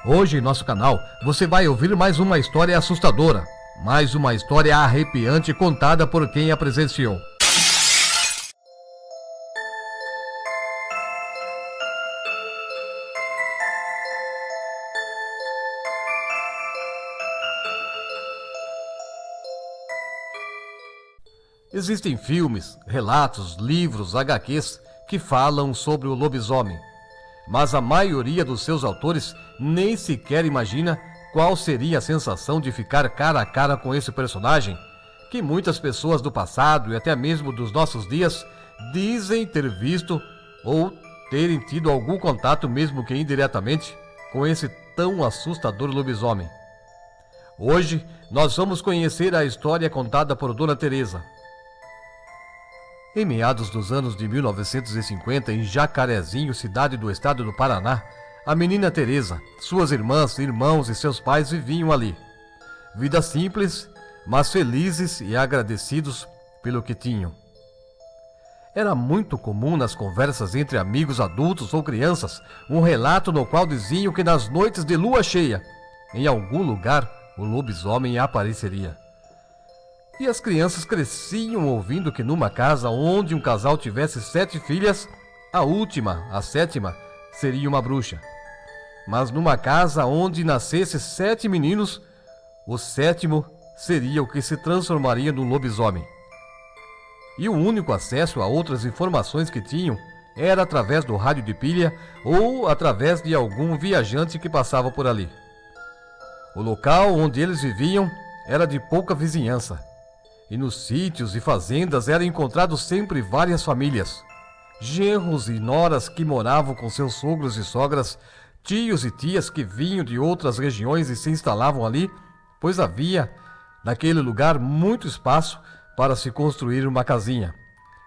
Hoje em nosso canal você vai ouvir mais uma história assustadora, mais uma história arrepiante contada por quem a presenciou. Existem filmes, relatos, livros, HQs que falam sobre o lobisomem, mas a maioria dos seus autores nem sequer imagina qual seria a sensação de ficar cara a cara com esse personagem, que muitas pessoas do passado e até mesmo dos nossos dias dizem ter visto ou terem tido algum contato, mesmo que indiretamente, com esse tão assustador lobisomem. Hoje nós vamos conhecer a história contada por Dona Teresa. Em meados dos anos de 1950, em Jacarezinho, cidade do estado do Paraná, a menina Teresa, suas irmãs, irmãos e seus pais viviam ali. Vida simples, mas felizes e agradecidos pelo que tinham. Era muito comum nas conversas entre amigos adultos ou crianças um relato no qual diziam que nas noites de lua cheia, em algum lugar, o lobisomem apareceria. E as crianças cresciam ouvindo que numa casa onde um casal tivesse 7 filhas, a última, a 7ª, seria uma bruxa. Mas numa casa onde nascesse 7 meninos, o 7º seria o que se transformaria no lobisomem. E o único acesso a outras informações que tinham era através do rádio de pilha ou através de algum viajante que passava por ali. O local onde eles viviam era de pouca vizinhança. E nos sítios e fazendas eram encontrados sempre várias famílias. Genros e noras que moravam com seus sogros e sogras, tios e tias que vinham de outras regiões e se instalavam ali, pois havia, naquele lugar, muito espaço para se construir uma casinha.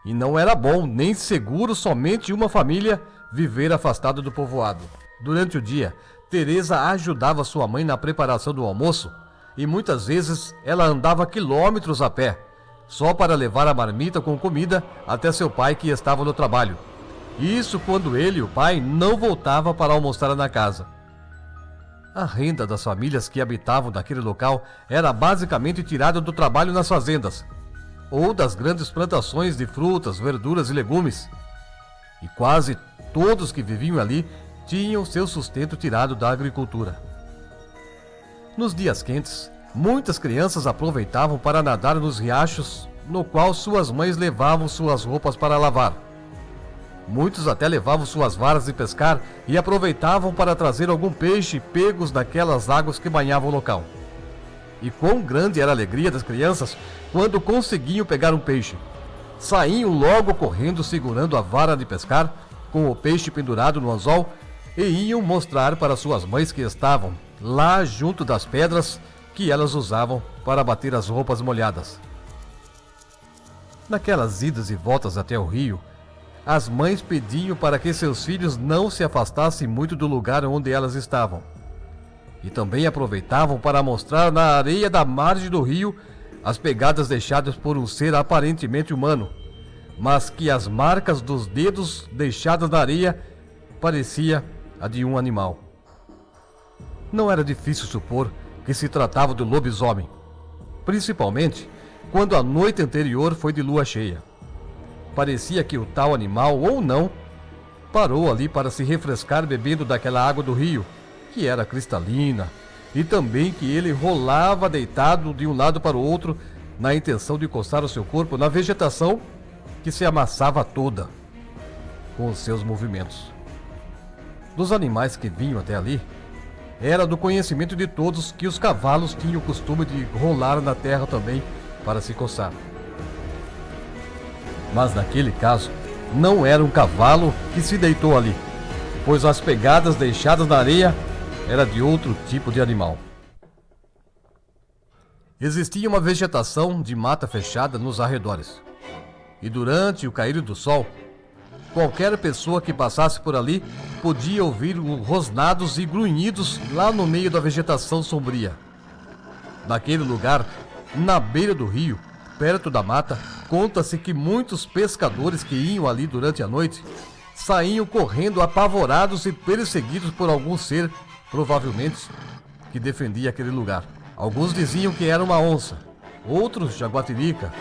E não era bom nem seguro somente uma família viver afastada do povoado. Durante o dia, Teresa ajudava sua mãe na preparação do almoço, e muitas vezes ela andava quilômetros a pé, só para levar a marmita com comida até seu pai, que estava no trabalho. Isso quando ele e o pai não voltavam para almoçar na casa. A renda das famílias que habitavam naquele local era basicamente tirada do trabalho nas fazendas, ou das grandes plantações de frutas, verduras e legumes. E quase todos que viviam ali tinham seu sustento tirado da agricultura. Nos dias quentes, muitas crianças aproveitavam para nadar nos riachos, no qual suas mães levavam suas roupas para lavar. Muitos até levavam suas varas de pescar e aproveitavam para trazer algum peixe pegos naquelas águas que banhavam o local. E quão grande era a alegria das crianças quando conseguiam pegar um peixe. Saíam logo correndo segurando a vara de pescar, com o peixe pendurado no anzol, e iam mostrar para suas mães que estavam lá junto das pedras que elas usavam para bater as roupas molhadas. Naquelas idas e voltas até o rio, as mães pediam para que seus filhos não se afastassem muito do lugar onde elas estavam. E também aproveitavam para mostrar na areia da margem do rio as pegadas deixadas por um ser aparentemente humano, mas que as marcas dos dedos deixadas na areia parecia a de um animal. Não era difícil supor que se tratava do lobisomem, principalmente quando a noite anterior foi de lua cheia. Parecia que o tal animal, ou não, parou ali para se refrescar bebendo daquela água do rio, que era cristalina, e também que ele rolava deitado de um lado para o outro na intenção de encostar o seu corpo na vegetação que se amassava toda com os seus movimentos. Dos animais que vinham até ali, era do conhecimento de todos que os cavalos tinham o costume de rolar na terra também para se coçar. Mas naquele caso, não era um cavalo que se deitou ali, pois as pegadas deixadas na areia era de outro tipo de animal. Existia uma vegetação de mata fechada nos arredores, e durante o cair do sol, qualquer pessoa que passasse por ali podia ouvir rosnados e grunhidos lá no meio da vegetação sombria. Naquele lugar, na beira do rio, perto da mata, conta-se que muitos pescadores que iam ali durante a noite saíam correndo apavorados e perseguidos por algum ser provavelmente, que defendia aquele lugar. Alguns diziam que era uma onça, outros jaguatirica,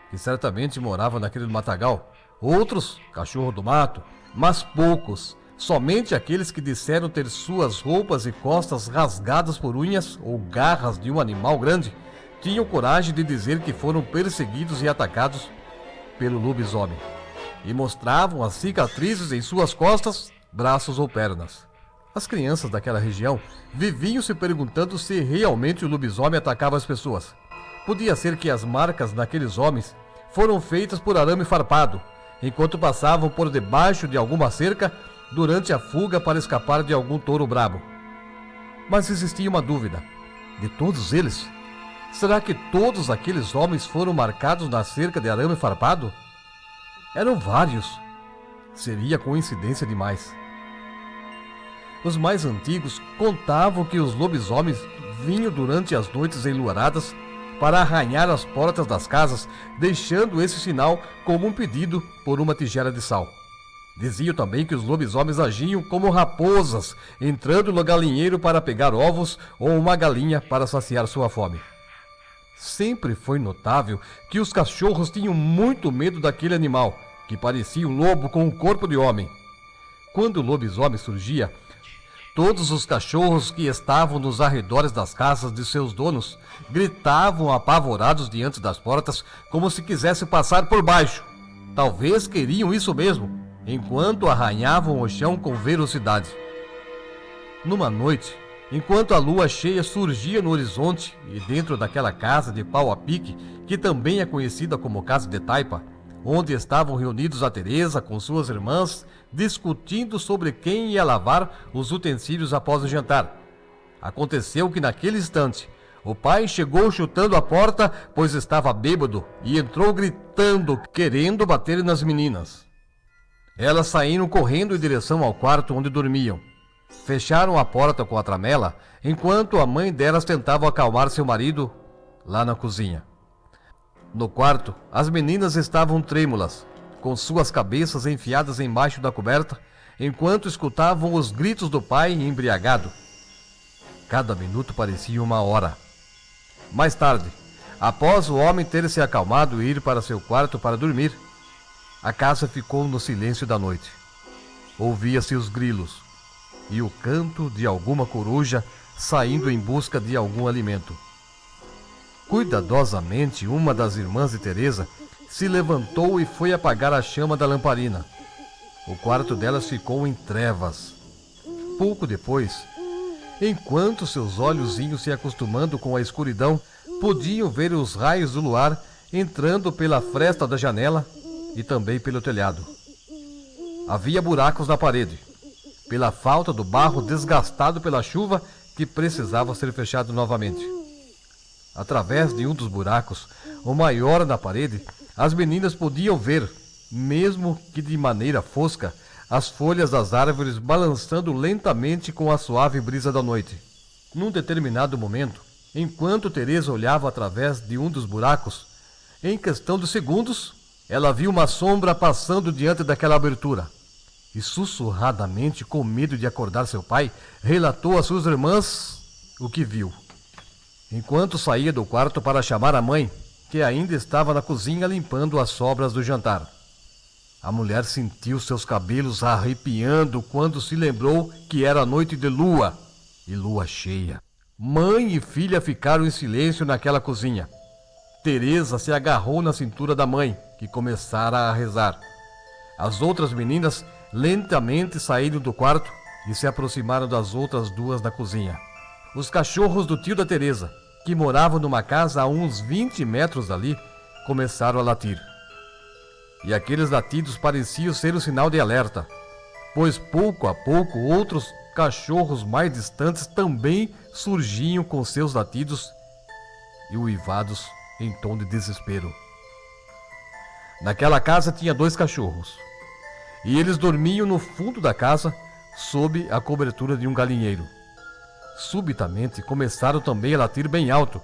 que certamente morava naquele matagal, outros cachorro do mato, mas poucos, somente aqueles que disseram ter suas roupas e costas rasgadas por unhas ou garras de um animal grande, tinham coragem de dizer que foram perseguidos e atacados pelo lobisomem, e mostravam as cicatrizes em suas costas, braços ou pernas. As crianças daquela região viviam se perguntando se realmente o lobisomem atacava as pessoas. Podia ser que as marcas naqueles homens foram feitas por arame farpado, enquanto passavam por debaixo de alguma cerca durante a fuga para escapar de algum touro brabo. Mas existia uma dúvida. De todos eles, será que todos aqueles homens foram marcados na cerca de arame farpado? Eram vários. Seria coincidência demais. Os mais antigos contavam que os lobisomens vinham durante as noites enluaradas para arranhar as portas das casas, deixando esse sinal como um pedido por uma tigela de sal. Diziam também que os lobisomens agiam como raposas, entrando no galinheiro para pegar ovos ou uma galinha para saciar sua fome. Sempre foi notável que os cachorros tinham muito medo daquele animal, que parecia um lobo com um corpo de homem. Quando o lobisomem surgia, todos os cachorros que estavam nos arredores das casas de seus donos gritavam apavorados diante das portas, como se quisessem passar por baixo. Talvez queriam isso mesmo, enquanto arranhavam o chão com velocidade. Numa noite, enquanto a lua cheia surgia no horizonte e dentro daquela casa de pau a pique, que também é conhecida como Casa de Taipa, onde estavam reunidos a Teresa com suas irmãs, discutindo sobre quem ia lavar os utensílios após o jantar. Aconteceu que naquele instante, o pai chegou chutando a porta, pois estava bêbado, e entrou gritando, querendo bater nas meninas. Elas saíram correndo em direção ao quarto onde dormiam. Fecharam a porta com a tramela, enquanto a mãe delas tentava acalmar seu marido lá na cozinha. No quarto, as meninas estavam trêmulas, com suas cabeças enfiadas embaixo da coberta, enquanto escutavam os gritos do pai embriagado. Cada minuto parecia uma hora. Mais tarde, após o homem ter se acalmado e ir para seu quarto para dormir, a casa ficou no silêncio da noite. Ouvia-se os grilos e o canto de alguma coruja saindo em busca de algum alimento. Cuidadosamente, uma das irmãs de Teresa se levantou e foi apagar a chama da lamparina. O quarto delas ficou em trevas. Pouco depois, enquanto seus olhos iam se acostumando com a escuridão, podiam ver os raios do luar entrando pela fresta da janela e também pelo telhado. Havia buracos na parede, pela falta do barro desgastado pela chuva que precisava ser fechado novamente. Através de um dos buracos, o maior na parede, as meninas podiam ver, mesmo que de maneira fosca, as folhas das árvores balançando lentamente com a suave brisa da noite. Num determinado momento, enquanto Teresa olhava através de um dos buracos, em questão de segundos, ela viu uma sombra passando diante daquela abertura. E sussurradamente, com medo de acordar seu pai, relatou às suas irmãs o que viu. Enquanto saía do quarto para chamar a mãe, que ainda estava na cozinha limpando as sobras do jantar. A mulher sentiu seus cabelos arrepiando quando se lembrou que era noite de lua e lua cheia. Mãe e filha ficaram em silêncio naquela cozinha. Teresa se agarrou na cintura da mãe, que começara a rezar. As outras meninas lentamente saíram do quarto e se aproximaram das outras duas na cozinha. Os cachorros do tio da Teresa, que moravam numa casa a uns 20 metros dali, começaram a latir. E aqueles latidos pareciam ser um sinal de alerta, pois pouco a pouco outros cachorros mais distantes também surgiam com seus latidos e uivados em tom de desespero. Naquela casa tinha 2 cachorros, e eles dormiam no fundo da casa, sob a cobertura de um galinheiro. Subitamente começaram também a latir bem alto,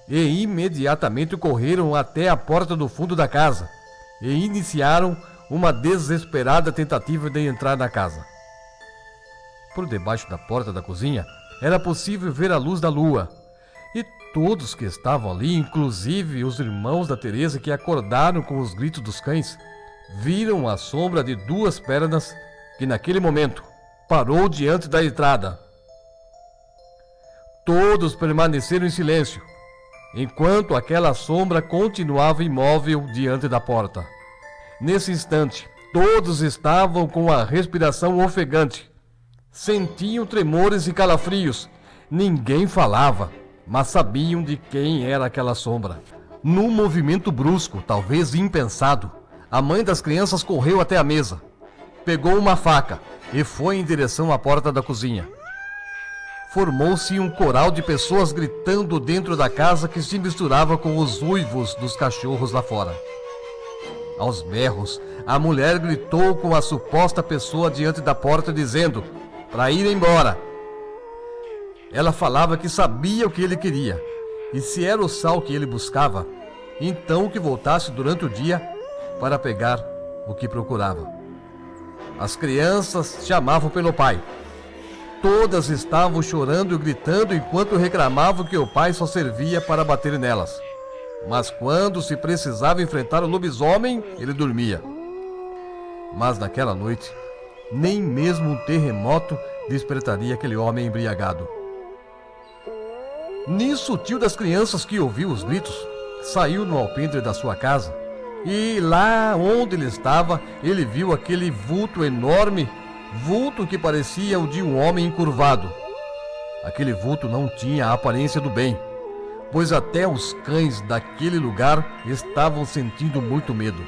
e imediatamente correram até a porta do fundo da casa, e iniciaram uma desesperada tentativa de entrar na casa. Por debaixo da porta da cozinha era possível ver a luz da lua. E todos que estavam ali, inclusive os irmãos da Teresa que acordaram com os gritos dos cães, viram a sombra de duas pernas que naquele momento parou diante da entrada. Todos permaneceram em silêncio, enquanto aquela sombra continuava imóvel diante da porta. Nesse instante, todos estavam com a respiração ofegante. Sentiam tremores e calafrios. Ninguém falava, mas sabiam de quem era aquela sombra. Num movimento brusco, talvez impensado, a mãe das crianças correu até a mesa, pegou uma faca e foi em direção à porta da cozinha. Formou-se um coral de pessoas gritando dentro da casa que se misturava com os uivos dos cachorros lá fora. Aos berros, a mulher gritou com a suposta pessoa diante da porta, dizendo para ir embora. Ela falava que sabia o que ele queria, e se era o sal que ele buscava, então que voltasse durante o dia para pegar o que procurava. As crianças chamavam pelo pai. Todas estavam chorando e gritando enquanto reclamavam que o pai só servia para bater nelas. Mas quando se precisava enfrentar o lobisomem, ele dormia. Mas naquela noite, nem mesmo um terremoto despertaria aquele homem embriagado. Nisso, o tio das crianças, que ouviu os gritos, saiu no alpendre da sua casa. E lá onde ele estava, ele viu aquele vulto enorme, vulto que parecia o de um homem encurvado. Aquele vulto não tinha a aparência do bem, pois até os cães daquele lugar estavam sentindo muito medo.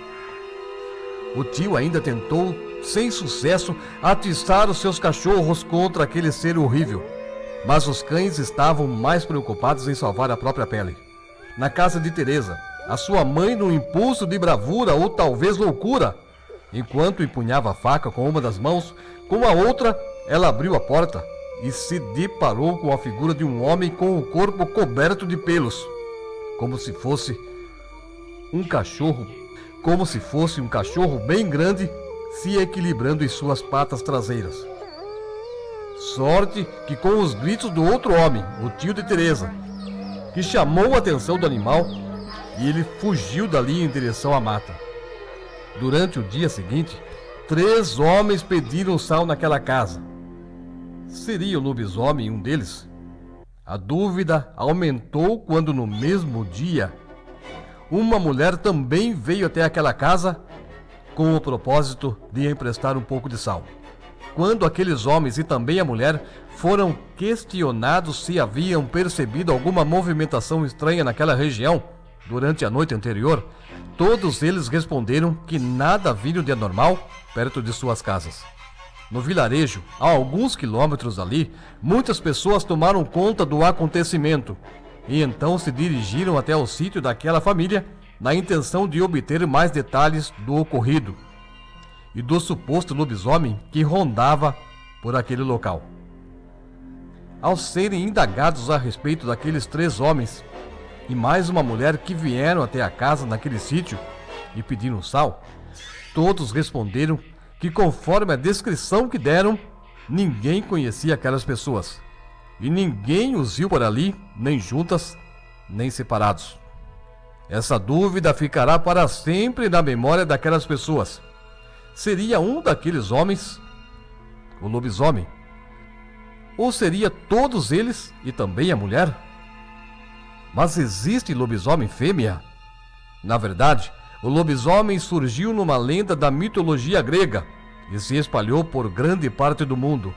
O tio ainda tentou, sem sucesso, atiçar os seus cachorros contra aquele ser horrível, mas os cães estavam mais preocupados em salvar a própria pele. Na casa de Teresa, a sua mãe, num impulso de bravura ou talvez loucura, enquanto empunhava a faca com uma das mãos, com a outra ela abriu a porta e se deparou com a figura de um homem com o corpo coberto de pelos, como se fosse um cachorro bem grande, se equilibrando em suas patas traseiras. Sorte que, com os gritos do outro homem, o tio de Teresa, que chamou a atenção do animal, e ele fugiu dali em direção à mata. Durante o dia seguinte, 3 homens pediram sal naquela casa. Seria o lobisomem um deles? A dúvida aumentou quando, no mesmo dia, uma mulher também veio até aquela casa com o propósito de emprestar um pouco de sal. Quando aqueles homens e também a mulher foram questionados se haviam percebido alguma movimentação estranha naquela região durante a noite anterior, todos eles responderam que nada viram de anormal perto de suas casas. No vilarejo, a alguns quilômetros dali, muitas pessoas tomaram conta do acontecimento e então se dirigiram até o sítio daquela família na intenção de obter mais detalhes do ocorrido e do suposto lobisomem que rondava por aquele local. Ao serem indagados a respeito daqueles 3 homens e mais uma mulher que vieram até a casa naquele sítio e pediram sal, todos responderam que, conforme a descrição que deram, ninguém conhecia aquelas pessoas e ninguém os viu por ali, nem juntas, nem separados. Essa dúvida ficará para sempre na memória daquelas pessoas. Seria um daqueles homens o lobisomem? Ou seria todos eles e também a mulher? Mas existe lobisomem fêmea? Na verdade, o lobisomem surgiu numa lenda da mitologia grega e se espalhou por grande parte do mundo.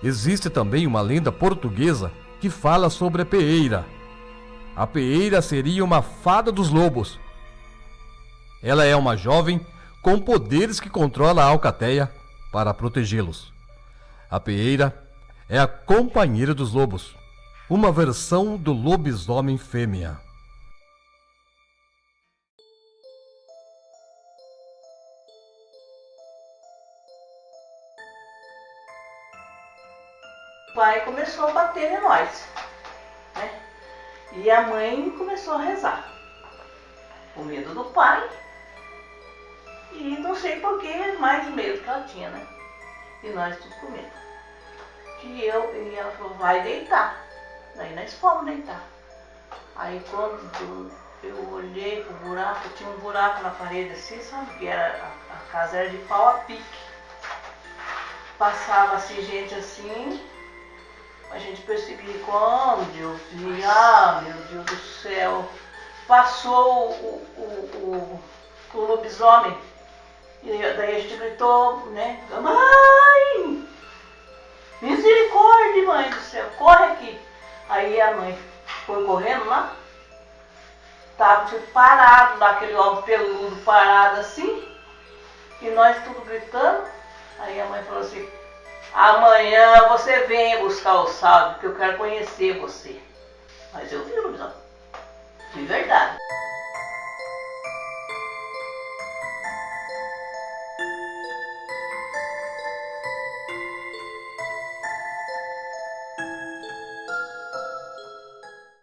Existe também uma lenda portuguesa que fala sobre a peeira. A peeira seria uma fada dos lobos. Ela é uma jovem com poderes que controla a alcateia para protegê-los. A peeira é a companheira dos lobos, uma versão do lobisomem fêmea. O pai começou a bater em nós, né? E a mãe começou a rezar, com medo do pai, e não sei por que, mais medo que ela tinha, né? E nós tudo com medo. e ela falou, vai deitar. Daí nós fomos deitar. Aí quando eu olhei pro buraco, tinha um buraco na parede assim, sabe? Que era, a casa era de pau a pique. Passava assim, gente assim, a gente percebia quando eu vi, meu Deus do céu, passou o lobisomem. E daí a gente gritou, né? Mãe! Misericórdia, mãe do céu, corre aqui. Aí a mãe foi correndo lá, tava tipo, parado lá, aquele homem peludo parado assim, e nós tudo gritando. Aí a mãe falou assim, amanhã você vem buscar o saldo, porque eu quero conhecer você. Mas eu vi o lobisomem, de verdade.